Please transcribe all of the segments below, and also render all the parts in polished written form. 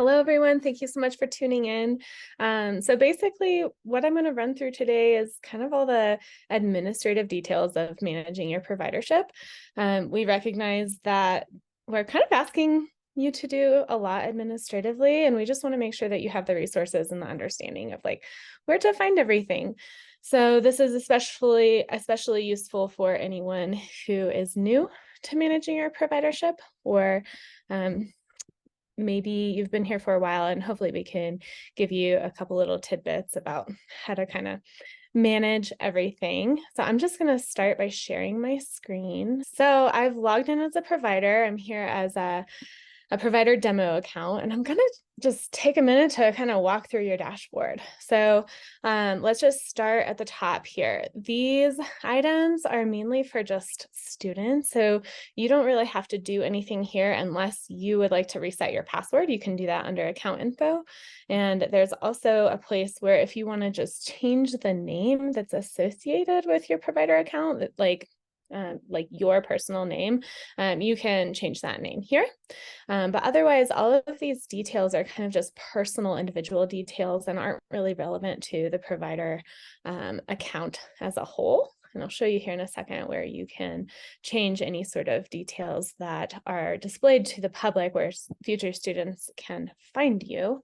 Hello, everyone. Thank you so much for tuning in. So basically, what I'm going to run through today is kind of all the administrative details of managing your providership. We recognize that we're kind of asking you to do a lot administratively, and we just want to make sure that you have the resources and the understanding of like where to find everything. So this is especially useful for anyone who is new to managing your providership, or maybe you've been here for a while, and hopefully we can give you a couple little tidbits about how to kind of manage everything. So I'm just going to start by sharing my screen. So I've logged in as a provider. I'm here as a provider demo account, and I'm going to just take a minute to kind of walk through your dashboard. So let's just start at the top here. These items are mainly for just students, so you don't really have to do anything here unless you would like to reset your password. You can do that under account info. And there's also a place where if you want to just change the name that's associated with your provider account, like your personal name, you can change that name here. But otherwise, all of these details are kind of just personal individual details and aren't really relevant to the provider account as a whole. And I'll show you here in a second where you can change any sort of details that are displayed to the public where future students can find you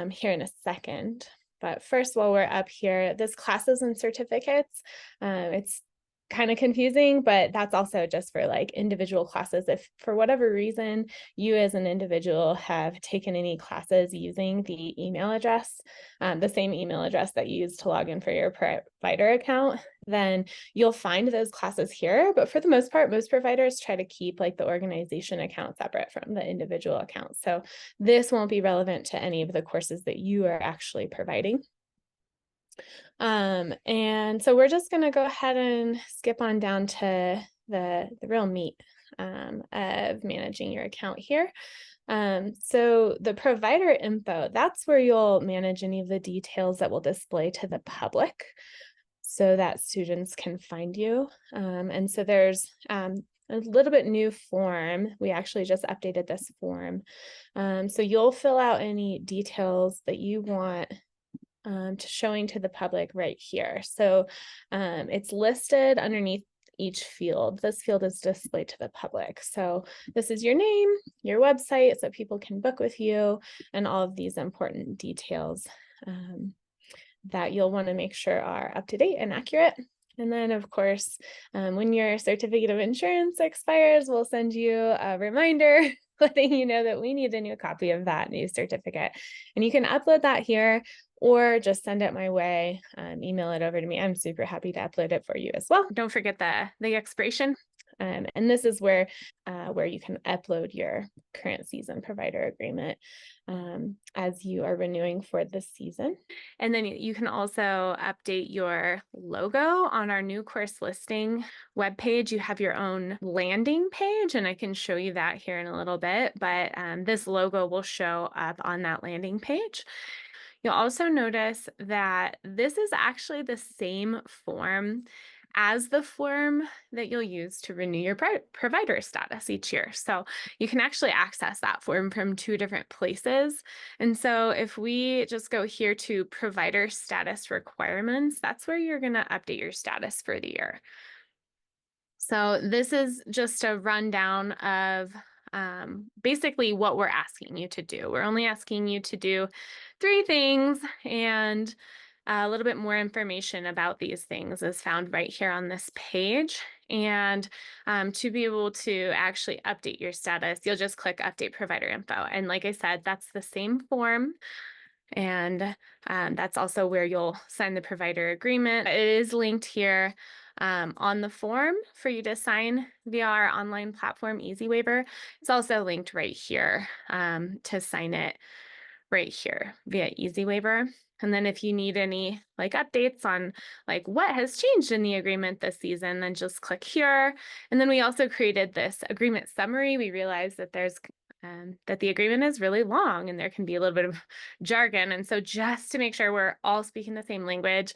here in a second. But first, while we're up here, this classes and certificates, it's kind of confusing, but that's also just for like individual classes. If for whatever reason you as an individual have taken any classes using the email address, the same email address that you use to log in for your provider account, then you'll find those classes here. But for the most part, most providers try to keep like the organization account separate from the individual account. So this won't be relevant to any of the courses that you are actually providing. And so we're just going to go ahead and skip on down to the real meat of managing your account here. So the provider info, that's where you'll manage any of the details that will display to the public so that students can find you. And so there's a little bit new form. We actually just updated this form. So you'll fill out any details that you want to showing to the public right here. So it's listed underneath each field. This field is displayed to the public. So this is your name, your website, so people can book with you, and all of these important details that you'll want to make sure are up to date and accurate. And then, of course, when your certificate of insurance expires, we'll send you a reminder letting you know that we need a new copy of that new certificate. And you can upload that here or just send it my way, email it over to me. I'm super happy to upload it for you as well. Don't forget the expiration. And this is where you can upload your current season provider agreement as you are renewing for this season. And then you can also update your logo on our new course listing webpage. You have your own landing page, and I can show you that here in a little bit, but this logo will show up on that landing page. You'll also notice that this is actually the same form as the form that you'll use to renew your provider status each year. So you can actually access that form from two different places. And so if we just go here to provider status requirements, that's where you're going to update your status for the year. So this is just a rundown of basically what we're asking you to do. We're only asking you to do 3 things, and a little bit more information about these things is found right here on this page. And to be able to actually update your status, you'll just click Update Provider Info. And like I said, that's the same form. And that's also where you'll sign the provider agreement. It is linked here on the form for you to sign via our online platform, Easy Waiver. It's also linked right here to sign it right here via Easy Waiver. And then if you need any like updates on like what has changed in the agreement this season, then just click here. And then we also created this agreement summary. We realized that that the agreement is really long and there can be a little bit of jargon. And so just to make sure we're all speaking the same language,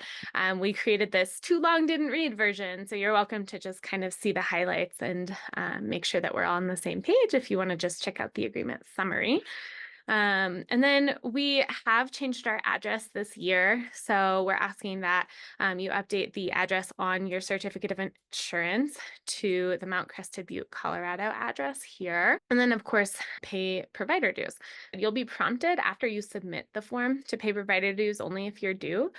we created this too long didn't read version. So you're welcome to just kind of see the highlights and make sure that we're all on the same page if you want to just check out the agreement summary. And then we have changed our address this year. So we're asking that you update the address on your certificate of insurance to the Mount Crested Butte, Colorado address here. And then, of course, pay provider dues. You'll be prompted after you submit the form to pay provider dues only if you're due.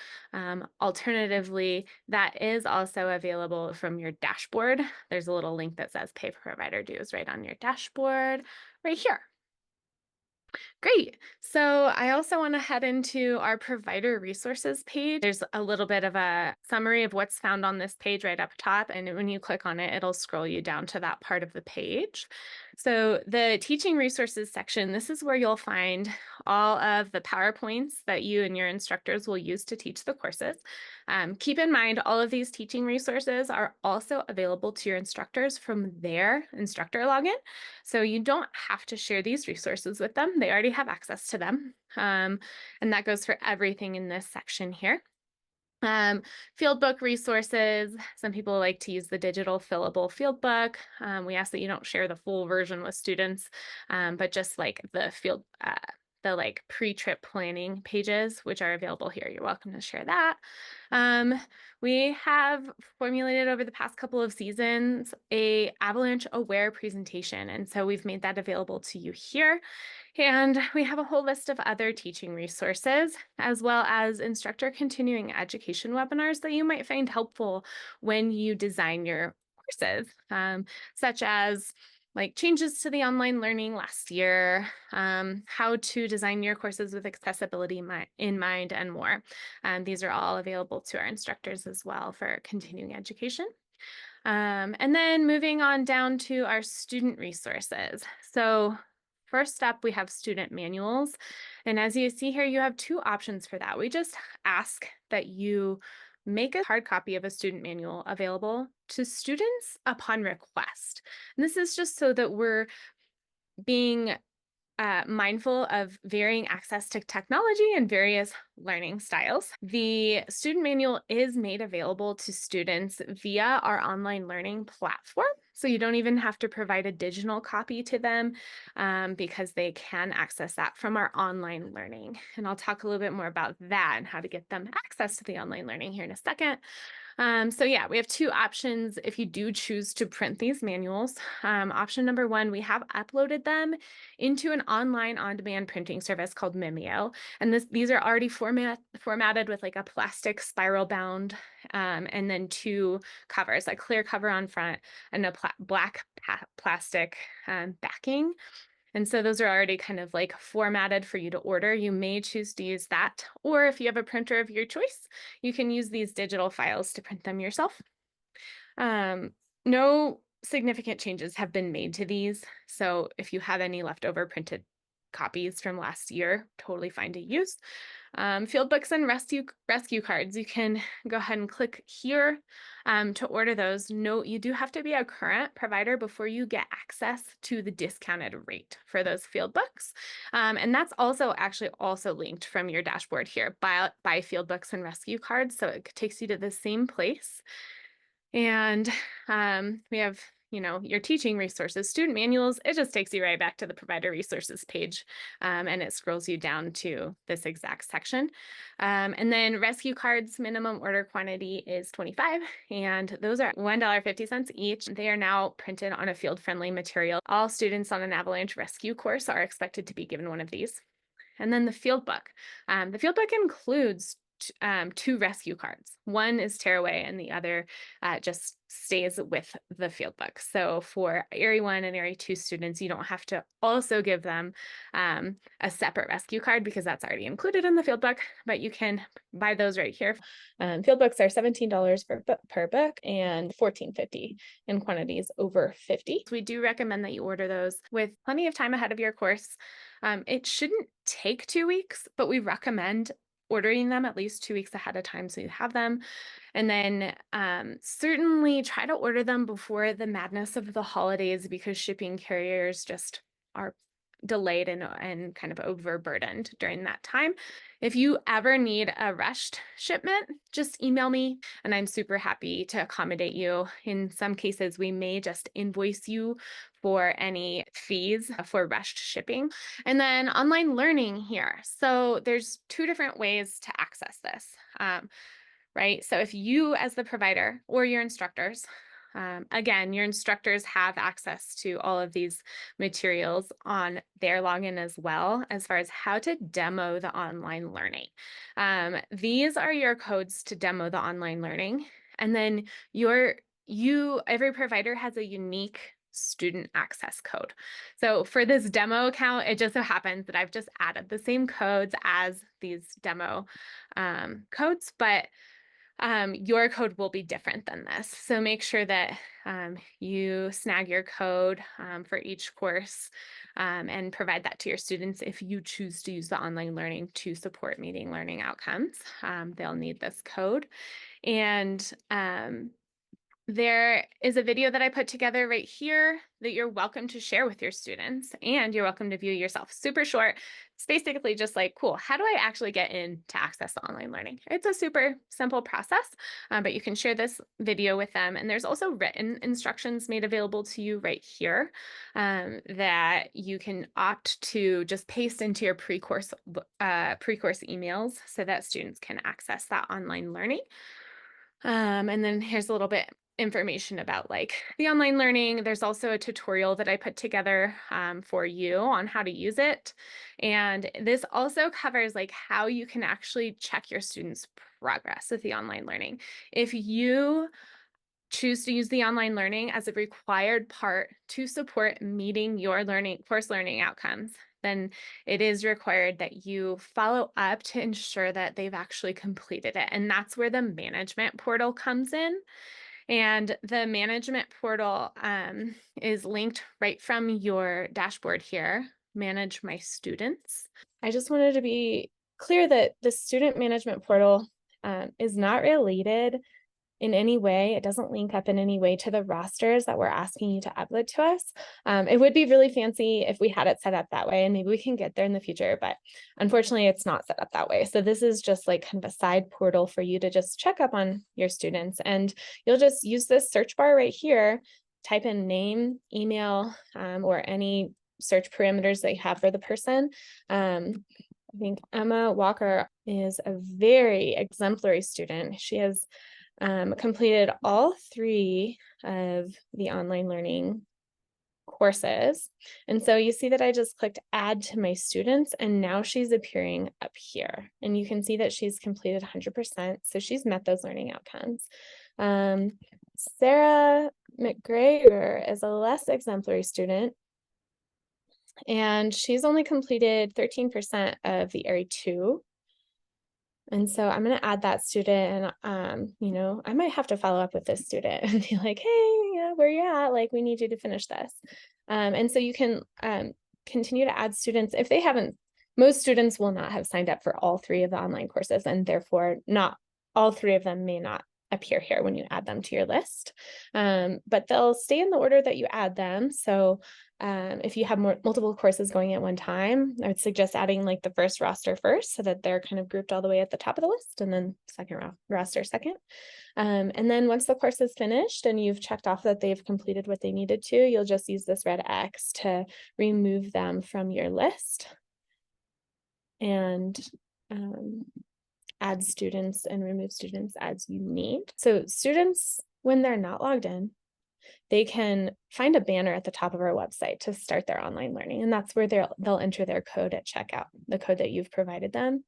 Alternatively, that is also available from your dashboard. There's a little link that says pay provider dues right on your dashboard right here. Great. So I also want to head into our provider resources page. There's a little bit of a summary of what's found on this page right up top. And when you click on it, it'll scroll you down to that part of the page. So the teaching resources section, this is where you'll find all of the PowerPoints that you and your instructors will use to teach the courses. Keep in mind, all of these teaching resources are also available to your instructors from their instructor login. So you don't have to share these resources with them. They already have access to them. And that goes for everything in this section here. Field book resources. Some people like to use the digital fillable field book. We ask that you don't share the full version with students, but just like the pre-trip planning pages, which are available here. You're welcome to share that. We have formulated over the past couple of seasons a avalanche aware presentation. And so we've made that available to you here. And we have a whole list of other teaching resources, as well as instructor continuing education webinars that you might find helpful when you design your courses, such as like changes to the online learning last year, how to design your courses with accessibility in mind, and more. These are all available to our instructors as well for continuing education. And then moving on down to our student resources. So first up, we have student manuals. And as you see here, you have two options for that. We just ask that you make a hard copy of a student manual available to students upon request. And this is just so that we're being mindful of varying access to technology and various learning styles. The student manual is made available to students via our online learning platform. So you don't even have to provide a digital copy to them because they can access that from our online learning. And I'll talk a little bit more about that and how to get them access to the online learning here in a second. So yeah, we have two options if you do choose to print these manuals. Option number one, we have uploaded them into an online on-demand printing service called Mimeo. And these are already formatted with like a plastic spiral bound and then two covers, a clear cover on front and a black plastic backing. And so those are already kind of like formatted for you to order. You may choose to use that, or if you have a printer of your choice, you can use these digital files to print them yourself. No significant changes have been made to these. So if you have any leftover printed copies from last year, totally fine to use. Field books and rescue cards, you can go ahead and click here to order those. Note, you do have to be a current provider before you get access to the discounted rate for those field books. And that's also actually also linked from your dashboard here by field books and rescue cards. So it takes you to the same place. And we have, your teaching resources, student manuals. It just takes you right back to the provider resources page and it scrolls you down to this exact section. And then rescue cards, minimum order quantity is 25, and those are $1.50 each. They are now printed on a field-friendly material. All students on an avalanche rescue course are expected to be given one of these. And then the field book. The field book includes two rescue cards. One is tearaway and the other just stays with the field book. So for AIARE 1 and AIARE 2 students, you don't have to also give them a separate rescue card because that's already included in the field book, but you can buy those right here. Field books are $17 per book and $14.50 in quantities over 50. So we do recommend that you order those with plenty of time ahead of your course. It shouldn't take 2 weeks, but we recommend ordering them at least 2 weeks ahead of time so you have them. And then certainly try to order them before the madness of the holidays because shipping carriers just are delayed and kind of overburdened during that time. If you ever need a rushed shipment, just email me and I'm super happy to accommodate you. In some cases, we may just invoice you for any fees for rushed shipping. And then online learning here. So there's two different ways to access this. Right? So if you as the provider or your instructors, again, your instructors have access to all of these materials on their login as well, as far as how to demo the online learning. These are your codes to demo the online learning. And then every provider has a unique student access code. So for this demo account, it just so happens that I've just added the same codes as these demo codes, but your code will be different than this. So make sure that you snag your code for each course and provide that to your students if you choose to use the online learning to support meeting learning outcomes. They'll need this code. And there is a video that I put together right here that you're welcome to share with your students, and you're welcome to view yourself. Super short. It's basically just like, cool, how do I actually get in to access the online learning? It's a super simple process, but you can share this video with them. And there's also written instructions made available to you right here that you can opt to just paste into your pre-course emails so that students can access that online learning. And then here's a little bit information about like the online learning. There's also a tutorial that I put together for you on how to use it. And this also covers like how you can actually check your students' progress with the online learning. If you choose to use the online learning as a required part to support meeting your course learning outcomes, then it is required that you follow up to ensure that they've actually completed it. And that's where the management portal comes in. And the management portal is linked right from your dashboard here, Manage My Students. I just wanted to be clear that the student management portal is not related in any way. It doesn't link up in any way to the rosters that we're asking you to upload to us. It would be really fancy if we had it set up that way, and maybe we can get there in the future, but unfortunately it's not set up that way. So this is just like kind of a side portal for you to just check up on your students, and you'll just use this search bar right here, type in name, email, or any search parameters that you have for the person. I think Emma Walker is a very exemplary student. She has completed all 3 of the online learning courses. And so you see that I just clicked add to my students, and now she's appearing up here. And you can see that she's completed 100%. So she's met those learning outcomes. Sarah MacGregor is a less exemplary student, and she's only completed 13% of the AIARE 2. And so I'm going to add that student, and, I might have to follow up with this student and be like, hey, yeah, where you at? Like, we need you to finish this. And so you can continue to add students if they haven't. Most students will not have signed up for all 3 of the online courses, and therefore not all 3 of them may not appear here when you add them to your list. But they'll stay in the order that you add them. So if you have multiple courses going at one time, I would suggest adding like the first roster first so that they're kind of grouped all the way at the top of the list, and then second roster second. And then once the course is finished and you've checked off that they've completed what they needed to, you'll just use this red X to remove them from your list and add students and remove students as you need. So students, when they're not logged in, they can find a banner at the top of our website to start their online learning. And that's where they'll enter their code at checkout, the code that you've provided them.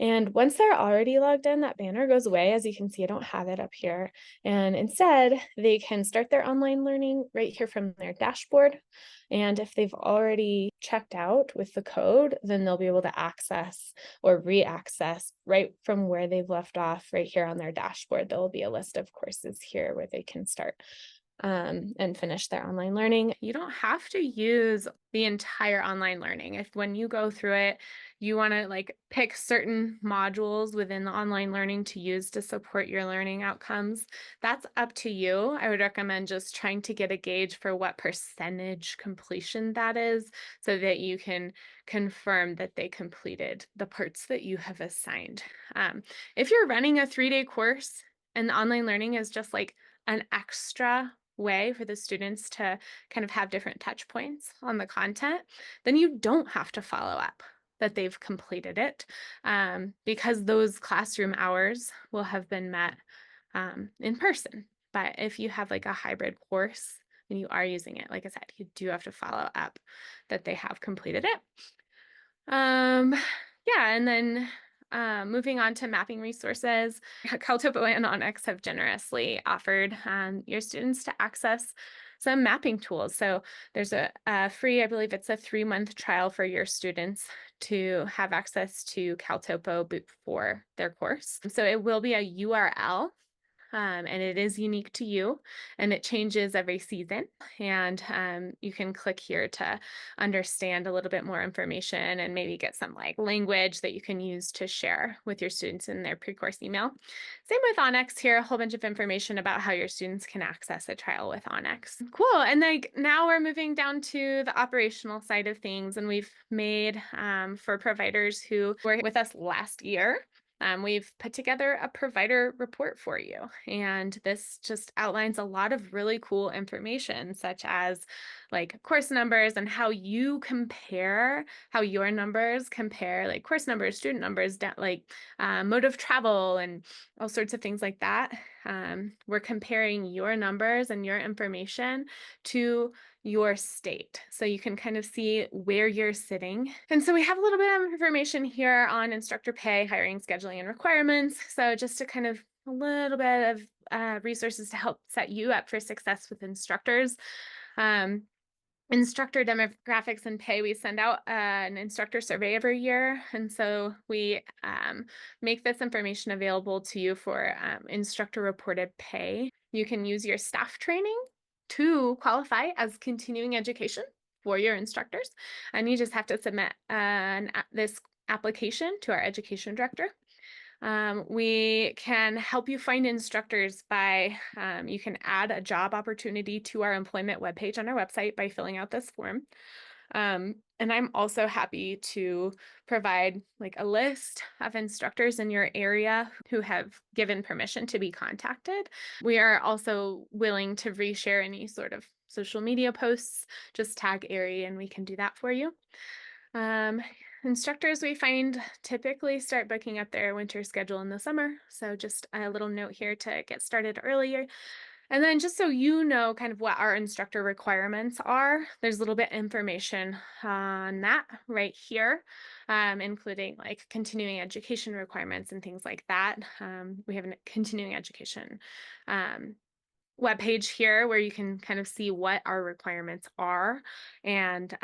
And once they're already logged in, that banner goes away. As you can see, I don't have it up here. And instead, they can start their online learning right here from their dashboard. And if they've already checked out with the code, then they'll be able to access or re-access right from where they've left off right here on their dashboard. There will be a list of courses here where they can start. and finish their online learning. You don't have to use the entire online learning. If when you go through it, you want to like pick certain modules within the online learning to use to support your learning outcomes, that's up to you. I would recommend just trying to get a gauge for what percentage completion that is so that you can confirm that they completed the parts that you have assigned. If you're running a 3-day course and the online learning is just like an extra way for the students to kind of have different touch points on the content, then you don't have to follow up that they've completed it, because those classroom hours will have been met in person. But if you have like a hybrid course and you are using it, like I said, you do have to follow up that they have completed it. Yeah, and then moving on to mapping resources, Caltopo and Onyx have generously offered your students to access some mapping tools. So there's a free, I believe it's a 3-month trial for your students to have access to Caltopo for their course. So it will be a URL. And it is unique to you, and it changes every season. And you can click here to understand a little bit more information and maybe get some like language that you can use to share with your students in their pre-course email. Same with Onyx here, a whole bunch of information about how your students can access a trial with Onyx. Cool. And like now we're moving down to the operational side of things, and we've made for providers who were with us last year. We've put together a provider report for you, and this just outlines a lot of really cool information, such as like course numbers and how you compare, how your numbers compare, like course numbers, student numbers, like mode of travel, and all sorts of things like that. We're comparing your numbers and your information to your state, so you can kind of see where you're sitting. And so we have a little bit of information here on instructor pay, hiring, scheduling, and requirements. So just to kind of a little bit of resources to help set you up for success with instructors. Instructor demographics and pay, we send out an instructor survey every year. And so we make this information available to you for instructor reported pay. You can use your staff training to qualify as continuing education for your instructors. And you just have to submit this application to our education director. We can help you find instructors by, you can add a job opportunity to our employment webpage on our website by filling out this form. And I'm also happy to provide like a list of instructors in your area who have given permission to be contacted. We are also willing to reshare any sort of social media posts, just tag AIARE and we can do that for you. Instructors we find typically start booking up their winter schedule in the summer. So just a little note here to get started earlier. And then just so you know kind of what our instructor requirements are, there's a little bit information on that right here, including like continuing education requirements and things like that. We have a continuing education webpage here where you can kind of see what our requirements are. And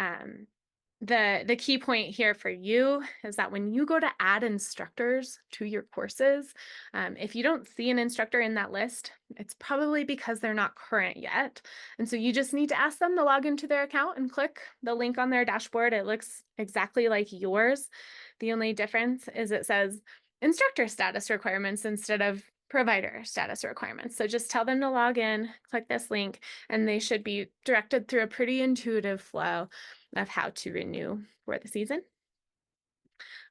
the key point here for you is that when you go to add instructors to your courses, if you don't see an instructor in that list, it's probably because they're not current yet. And so you just need to ask them to log into their account and click the link on their dashboard. It looks exactly like yours. The only difference is it says instructor status requirements instead of provider status requirements. So just tell them to log in, click this link, and they should be directed through a pretty intuitive flow of how to renew for the season.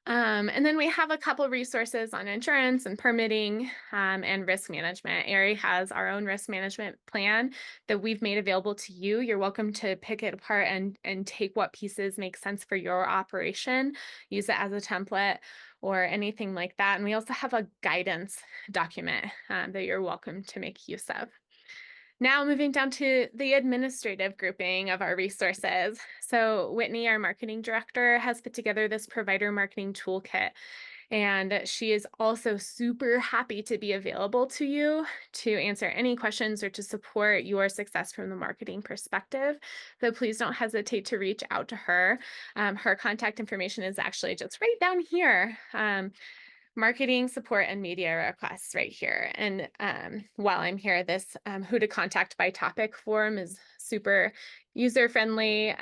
And then we have a couple resources on insurance and permitting and risk management. AIARE has our own risk management plan that we've made available to you. You're welcome to pick it apart and take what pieces make sense for your operation, use it as a template or anything like that. And we also have a guidance document that you're welcome to make use of. Now moving down to the administrative grouping of our resources. So Whitney, our marketing director, has put together this provider marketing toolkit. And she is also super happy to be available to you to answer any questions or to support your success from the marketing perspective. So please don't hesitate to reach out to her. Her contact information is actually just right down here. marketing support and media requests right here. And while I'm here, this who to contact by topic form is super user-friendly.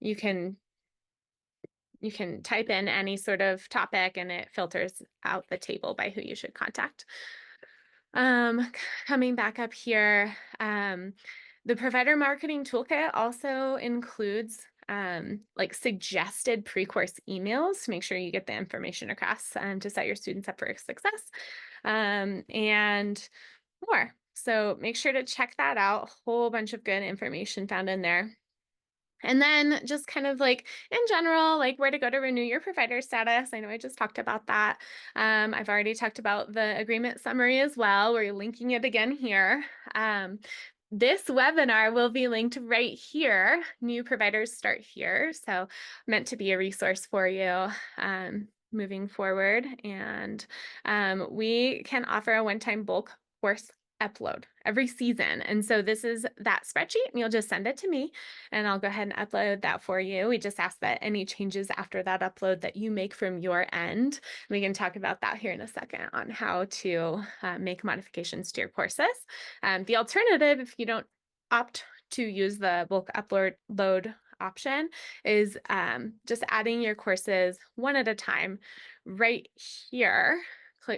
You can type in any sort of topic and it filters out the table by who you should contact. Coming back up here, the provider marketing toolkit also includes like suggested pre-course emails to make sure you get the information across to set your students up for success, and more. So make sure to check that out. A whole bunch of good information found in there. And then just kind of like in general, like where to go to renew your provider status. I know I just talked about that. I've already talked about the agreement summary as well. We're linking it again here. This webinar will be linked right here. New providers start here. So meant to be a resource for you moving forward. And we can offer a one-time bulk course upload every season. And so this is that spreadsheet, and you'll just send it to me and I'll go ahead and upload that for you. We just ask that any changes after that upload that you make from your end, we can talk about that here in a second on how to make modifications to your courses. The alternative, if you don't opt to use the bulk upload option, is just adding your courses one at a time right here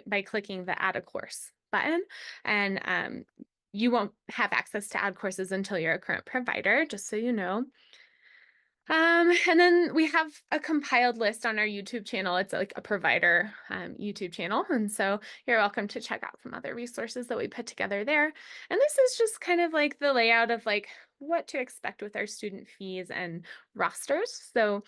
by clicking the add a course button. And you won't have access to add courses until you're a current provider, just so you know. And then we have a compiled list on our YouTube channel. It's like a provider YouTube channel. And so you're welcome to check out some other resources that we put together there. And this is just kind of like the layout of like what to expect with our student fees and rosters. So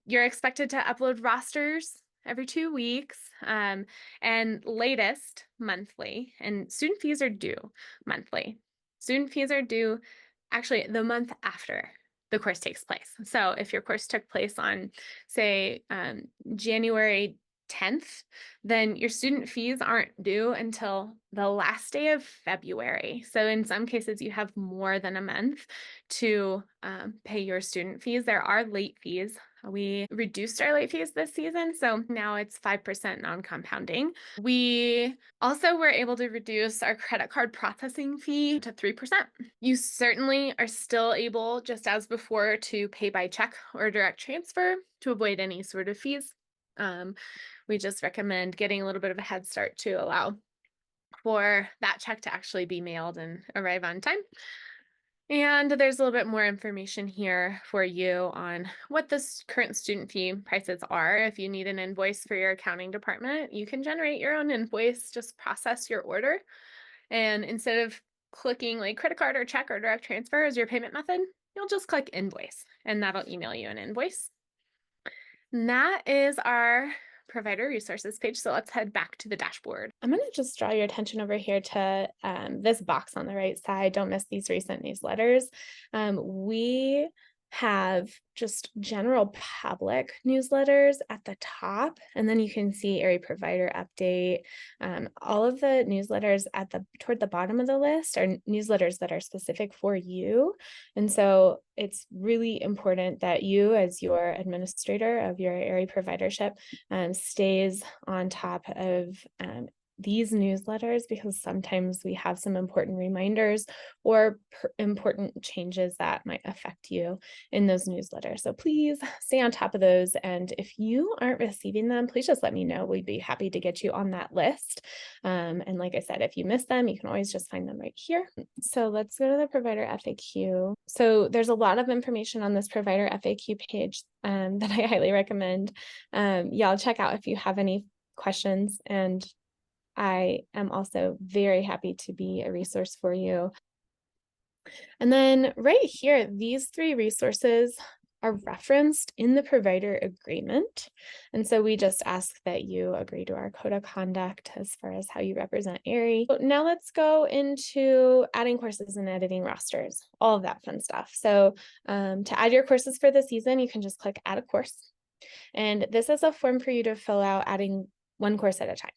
you're expected to upload rosters every 2 weeks, and latest monthly, and student fees are due monthly. Student fees are due actually the month after the course takes place. So if your course took place on, say, January 10th, then your student fees aren't due until the last day of February. So in some cases, you have more than a month to pay your student fees. There are late fees. We reduced our late fees this season, so now it's 5% non-compounding. We also were able to reduce our credit card processing fee to 3%. You certainly are still able, just as before, to pay by check or direct transfer to avoid any sort of fees. We just recommend getting a little bit of a head start to allow for that check to actually be mailed and arrive on time. And there's a little bit more information here for you on what the current student fee prices are. If you need an invoice for your accounting department, you can generate your own invoice, just process your order. And instead of clicking like credit card or check or direct transfer as your payment method, you'll just click invoice and that'll email you an invoice. And that is our provider resources page. So let's head back to the dashboard. I'm going to just draw your attention over here to this box on the right side. Don't miss these recent newsletters. We have just general public newsletters at the top, and then you can see AIARE Provider Update. All of the newsletters toward the bottom of the list are newsletters that are specific for you. And so it's really important that you, as your administrator of your AIARE Providership, stays on top of these newsletters, because sometimes we have some important reminders or important changes that might affect you in those newsletters. So please stay on top of those. And if you aren't receiving them, please just let me know. We'd be happy to get you on that list. And like I said, if you miss them, you can always just find them right here. So let's go to the provider FAQ. So there's a lot of information on this provider FAQ page that I highly recommend y'all check out if you have any questions. And I am also very happy to be a resource for you. And then right here, these 3 resources are referenced in the provider agreement. And so we just ask that you agree to our code of conduct as far as how you represent AIARE. So now let's go into adding courses and editing rosters, all of that fun stuff. So to add your courses for the season, you can just click add a course. And this is a form for you to fill out, adding one course at a time.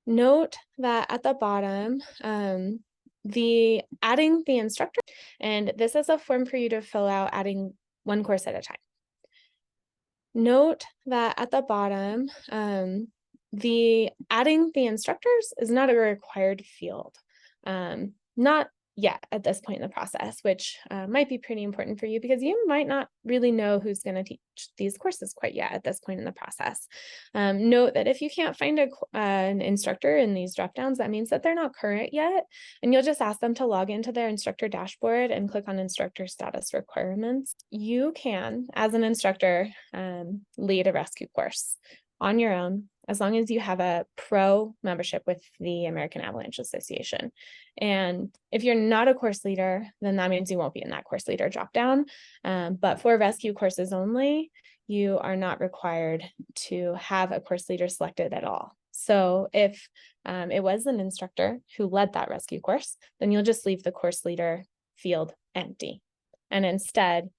Note that at the bottom, adding the instructor, and this is a form for you to fill out, adding one course at a time. Note that at the bottom, the adding the instructors is not a required field. Not yet at this point in the process, which might be pretty important for you because you might not really know who's going to teach these courses quite yet at this point in the process. Note that if you can't find an instructor in these dropdowns, that means that they're not current yet, and you'll just ask them to log into their instructor dashboard and click on instructor status requirements. You can, as an instructor, lead a rescue course on your own, as long as you have a pro membership with the American Avalanche Association. And if you're not a course leader, then that means you won't be in that course leader dropdown. But for rescue courses only, you are not required to have a course leader selected at all. So if it was an instructor who led that rescue course, then you'll just leave the course leader field empty. And instead,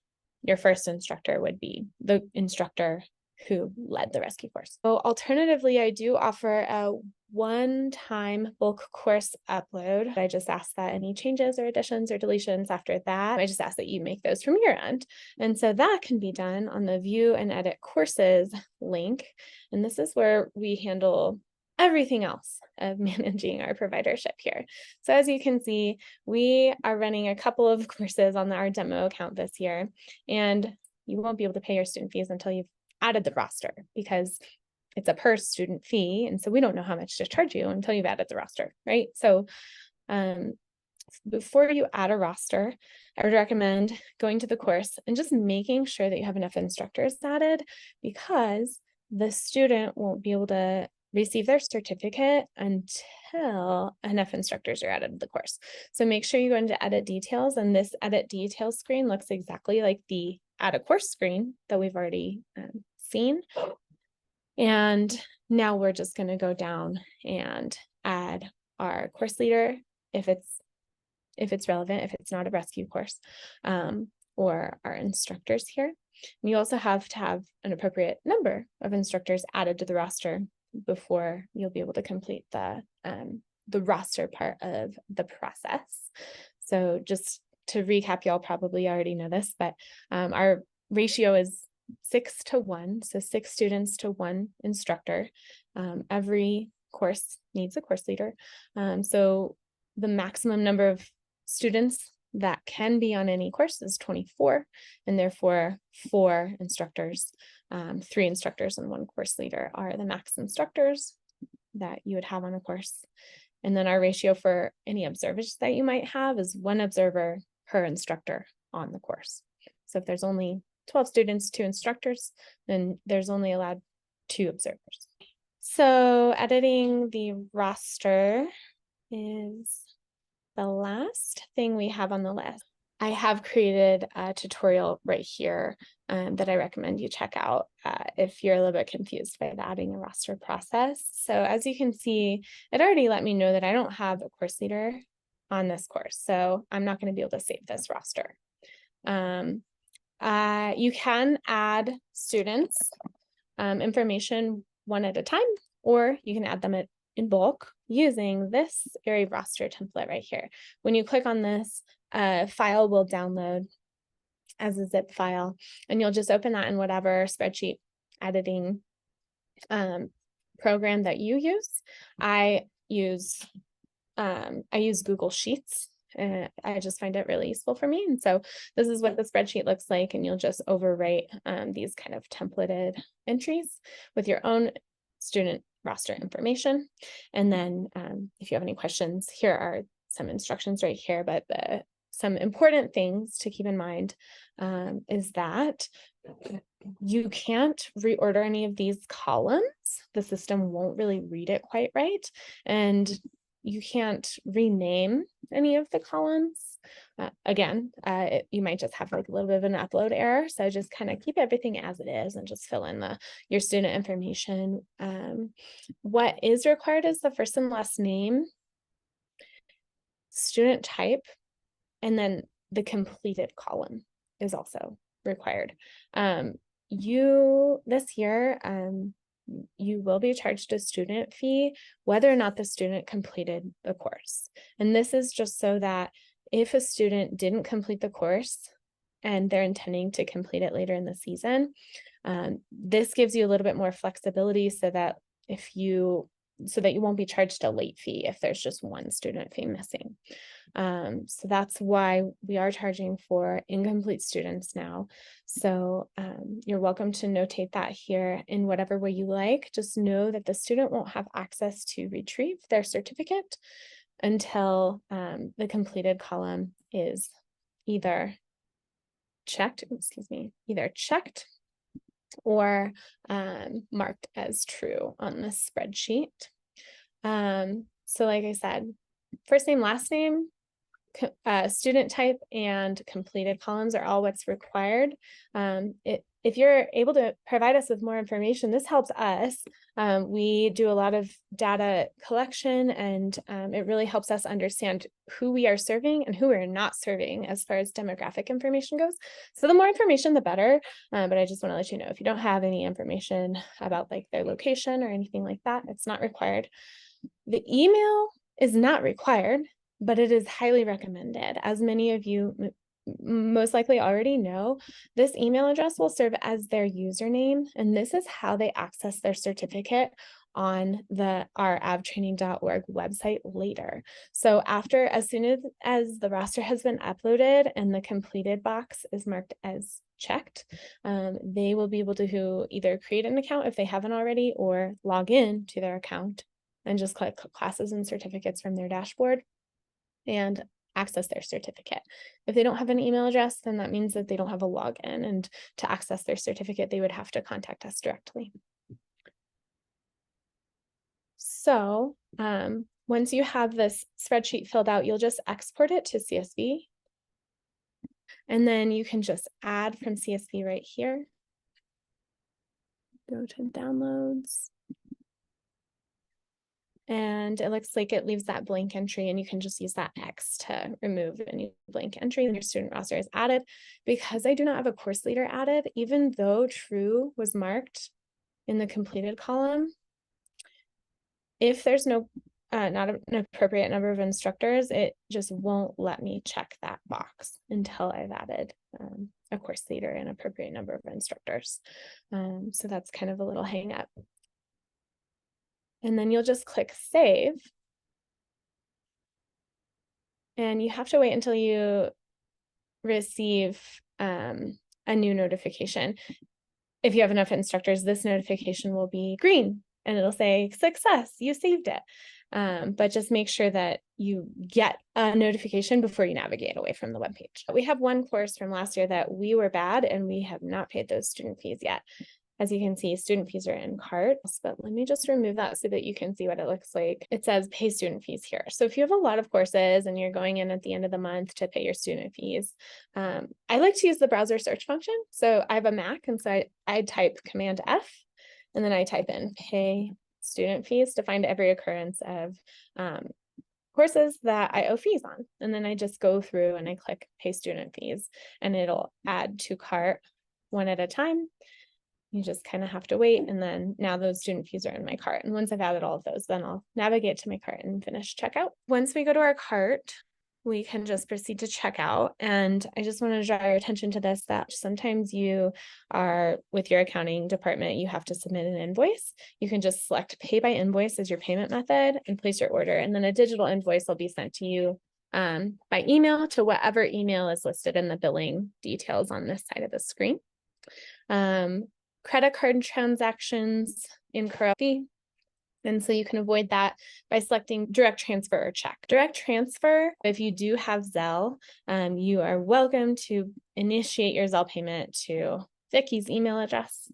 your first instructor would be the instructor who led the rescue course. So alternatively, I do offer a one-time bulk course upload. I just ask that any changes or additions or deletions after that, I just ask that you make those from your end. And so that can be done on the View and Edit Courses link. And this is where we handle everything else of managing our providership here. So as you can see, we are running a couple of courses on our demo account this year, and you won't be able to pay your student fees until you've added the roster, because it's a per student fee. And so we don't know how much to charge you until you've added the roster, right? So before you add a roster, I would recommend going to the course and just making sure that you have enough instructors added, because the student won't be able to receive their certificate until enough instructors are added to the course. So make sure you go into edit details, and this edit details screen looks exactly like the add a course screen that we've already seen. And now we're just going to go down and add our course leader if it's relevant, if it's not a rescue course, or our instructors here. And you also have to have an appropriate number of instructors added to the roster before you'll be able to complete the roster part of the process. So just to recap, y'all probably already know this, but our ratio is 6 to 1, so 6 students to 1 instructor. Every course needs a course leader. So the maximum number of students that can be on any course is 24, and therefore 4 instructors, 3 instructors and 1 course leader are the max instructors that you would have on a course. And then our ratio for any observers that you might have is 1 observer per instructor on the course. So if there's only 12 students, 2 instructors, then there's only allowed 2 observers. So editing the roster is the last thing we have on the list. I have created a tutorial right here that I recommend you check out if you're a little bit confused by the adding a roster process. So as you can see, it already let me know that I don't have a course leader on this course, so I'm not going to be able to save this roster. You can add students information one at a time, or you can add them in bulk using this AIARE roster template right here. When you click on this, file will download as a zip file, and you'll just open that in whatever spreadsheet editing program that you use. I use Google Sheets. I just find it really useful for me. And so this is what the spreadsheet looks like, and you'll just overwrite these kind of templated entries with your own student roster information. And then if you have any questions, here are some instructions right here, but some important things to keep in mind is that you can't reorder any of these columns. The system won't really read it quite right. And you can't rename any of the columns. You might just have like a little bit of an upload error. So just kind of keep everything as it is and just fill in your student information. What is required is the first and last name, student type, and then the completed column is also required. This year, you will be charged a student fee whether or not the student completed the course. And this is just so that if a student didn't complete the course and they're intending to complete it later in the season, This gives you a little bit more flexibility so that you won't be charged a late fee if there's just one student fee missing. So that's why we are charging for incomplete students now. So you're welcome to notate that here in whatever way you like. Just know that the student won't have access to retrieve their certificate until the completed column is either checked or marked as true on this spreadsheet. So like I said, first name, last name, student type, and completed columns are all what's required. If you're able to provide us with more information, this helps us. We do a lot of data collection, and it really helps us understand who we are serving and who we're not serving as far as demographic information goes. So the more information, the better. But I just want to let you know, if you don't have any information about like their location or anything like that, it's not required. The email is not required, but it is highly recommended. As many of you most likely already know, this email address will serve as their username, and this is how they access their certificate on our avtraining.org website later. So as soon as the roster has been uploaded and the completed box is marked as checked, they will be able to either create an account if they haven't already, or log in to their account and just click classes and certificates from their dashboard and access their certificate. If they don't have an email address, then that means that they don't have a login, and to access their certificate, they would have to contact us directly. So once you have this spreadsheet filled out, you'll just export it to CSV, and then you can just add from CSV right here. Go to downloads. And it looks like it leaves that blank entry, and you can just use that X to remove any blank entry, and your student roster is added. Because I do not have a course leader added, even though true was marked in the completed column, if there's not an appropriate number of instructors, it just won't let me check that box until I've added a course leader and appropriate number of instructors. So that's kind of a little hang up. And then you'll just click save. And you have to wait until you receive a new notification. If you have enough instructors, this notification will be green and it'll say success, you saved it. But just make sure that you get a notification before you navigate away from the webpage. We have one course from last year that we were bad, and we have not paid those student fees yet. As you can see, student fees are in cart, but let me just remove that so that you can see what it looks like. It says pay student fees here. So if you have a lot of courses and you're going in at the end of the month to pay your student fees, I like to use the browser search function. So I have a Mac, and so I type Command F, and then I type in pay student fees to find every occurrence of courses that I owe fees on. And then I just go through and I click pay student fees, and it'll add to cart one at a time. You just kind of have to wait, and then now those student fees are in my cart. And once I've added all of those, then I'll navigate to my cart and finish checkout. Once we go to our cart, we can just proceed to checkout. And I just want to draw your attention to this, that sometimes you are with your accounting department, you have to submit an invoice. You can just select pay by invoice as your payment method and place your order. And then a digital invoice will be sent to you by email to whatever email is listed in the billing details on this side of the screen. Credit card transactions incur fee, and so you can avoid that by selecting direct transfer or check. Direct transfer, if you do have Zelle, you are welcome to initiate your Zelle payment to Vickie's email address.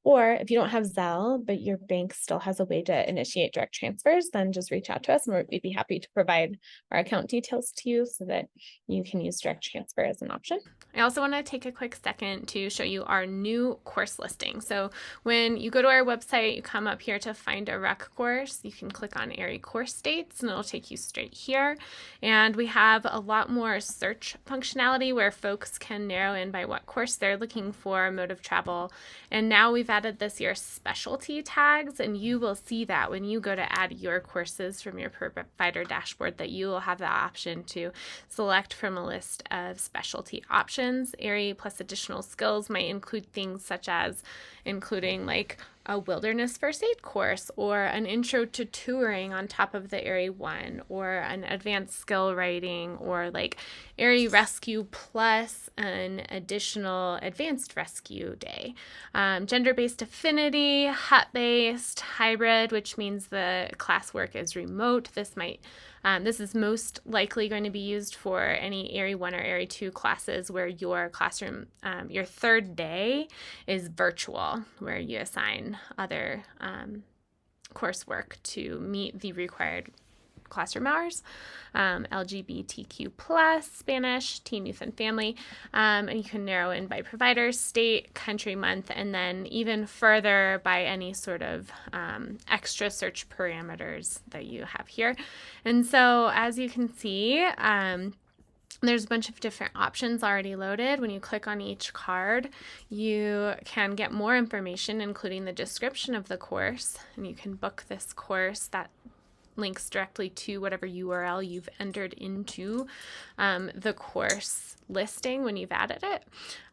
Or if you don't have Zelle, but your bank still has a way to initiate direct transfers, then just reach out to us and we'd be happy to provide our account details to you so that you can use direct transfer as an option. I also want to take a quick second to show you our new course listing. So when you go to our website, you come up here to find a rec course. You can click on AIARE course dates and it'll take you straight here. And we have a lot more search functionality where folks can narrow in by what course they're looking for, mode of travel. And now we've added this year specialty tags, and you will see that when you go to add your courses from your provider dashboard, that you will have the option to select from a list of specialty options. AIARE plus additional skills might include things such as including like a wilderness first aid course or an intro to touring on top of the AIARE 1, or an advanced skill writing, or like AIARE Rescue plus an additional advanced rescue day. Gender-based affinity, hut-based, hybrid, which means the classwork is remote. This is most likely going to be used for any AIARE 1 or AIARE 2 classes where your classroom, your third day is virtual, where you assign other coursework to meet the required classroom hours. LGBTQ plus, Spanish, teen, youth, and family. And you can narrow in by provider, state, country, month, and then even further by any sort of extra search parameters that you have here. And so as you can see, there's a bunch of different options already loaded. When you click on each card, you can get more information, including the description of the course, and you can book this course that links directly to whatever URL you've entered into the course listing when you've added it.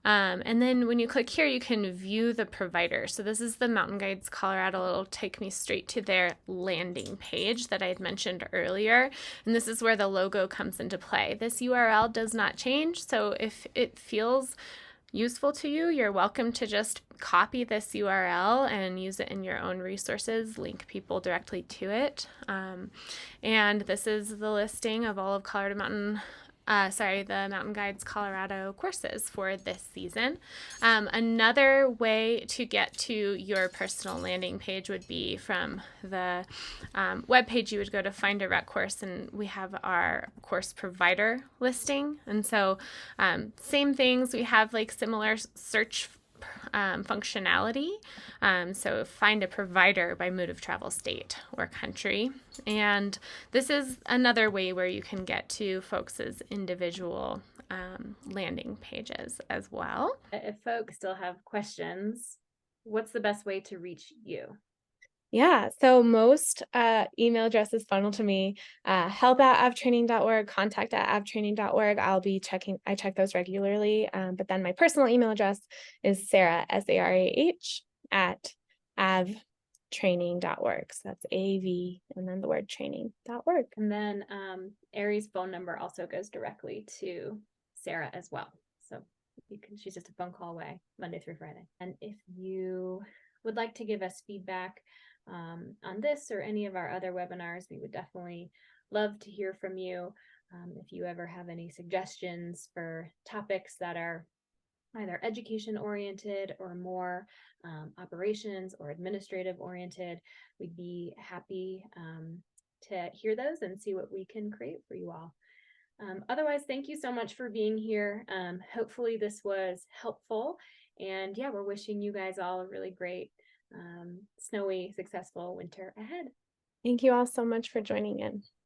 And then when you click here, you can view the provider. So this is the Mountain Guides Colorado. It'll take me straight to their landing page that I had mentioned earlier. And this is where the logo comes into play. This URL does not change. So if it feels useful to you, you're welcome to just copy this URL and use it in your own resources, link people directly to it. And this is the listing of all of the Mountain Guides Colorado courses for this season. Another way to get to your personal landing page would be from the web page. You would go to Find a Rec Course, and we have our course provider listing. And so same things, we have like similar search functionality. So find a provider by mode of travel, state, or country. And this is another way where you can get to folks' individual landing pages as well. If folks still have questions, what's the best way to reach you? Yeah, so most email addresses funnel to me, help@avtraining.org, contact@avtraining.org. I check those regularly. But then my personal email address is Sarah, SARAH, at avtraining.org. So that's AV and then the word training.org. And then AIARE's phone number also goes directly to Sarah as well. So she's just a phone call away, Monday through Friday. And if you would like to give us feedback on this or any of our other webinars, we would definitely love to hear from you. If you ever have any suggestions for topics that are either education oriented or more operations or administrative oriented, we'd be happy to hear those and see what we can create for you all. Otherwise, thank you so much for being here. Hopefully this was helpful, and yeah, we're wishing you guys all a really great snowy, successful winter ahead. Thank you all so much for joining in.